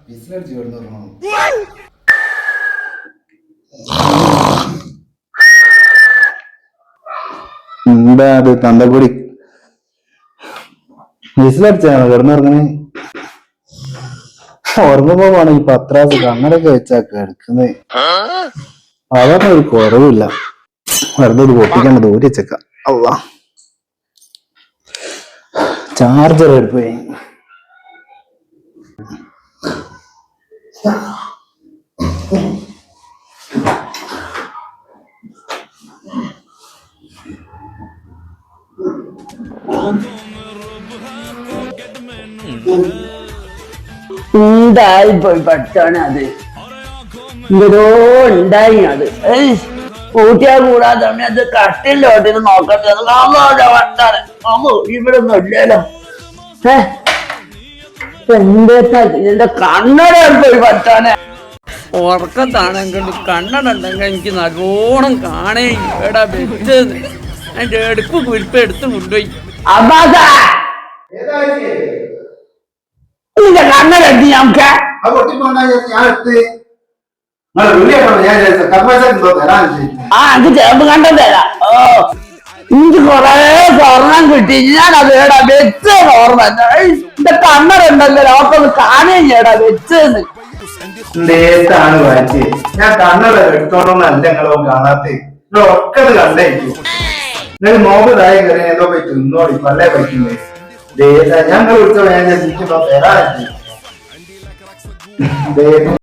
വിസിലടിച്ചു കിടന്നു. എന്താ അത് തന്തപ്പൊടി വിസിലടിച്ചാണ് കിടന്നുറങ്ങണേ. ഉറങ്ങുമ്പോ വേണം ഈ പത്രാസ് കണ്ണടൊക്കെ വെച്ചാ കിടക്കുന്നത്. അതൊന്നും ഒരു കുറവില്ല. വെറുതെ ഒരു പൊട്ടിക്കണ്ട ദൂരെ വെച്ചേക്ക. അള്ളാ ചാർജർ എടുപ്പേ. ഉണ്ടായി പോയി പഠിച്ചാണ് അത് എന്തോ ഉണ്ടായി അത് കൂട്ടിയാ കൂടാതെ അത് കട്ടിലോട്ടിന് നോക്കട്ടെ വട്ടാണ് ഇവിടെ ഒന്നും ഇല്ലല്ലോ. എന്റെ കണ്ണട പോയി പഠിച്ചാണ്. ഉറക്കത്താണെങ്കിൽ കണ്ണട ഉണ്ടെങ്കിൽ എനിക്ക് നല്ലോണം കാണേ എടാ വെച്ചത് അതിന്റെ എടുപ്പ് കുരിപ്പ് എടുത്ത് കൊണ്ടുപോയി. അബ്ബാസാ നിന്റെ കണ്ണടത്തി നമുക്ക് എനിക്ക് ചേമ്പ് കണ്ടം തരാം. എനിക്ക് കൊറേ സ്വർണം കിട്ടി. ഞാൻ അത് ഏടാ വെച്ചത് ഓർമ്മ. എന്റെ കണ്ണടുണ്ടല്ലോ ലോക്കൊന്ന് കാണുകയും ചേടാ വെച്ചെന്ന്. ാണ് വായിച്ച് ഞാൻ കണ്ണട എടുത്തോണ്ടോന്നല്ല നിങ്ങളോ കാണാത്ത ഒക്കെ കണ്ടായിരിക്കും. നിങ്ങൾ നോമ്പതായി കയറി ഏതോ പോയി തിന്നോടി പല്ലേ പറ്റുന്നേ. ഞങ്ങൾ വിളിച്ചോ ഞാൻ തരാൻ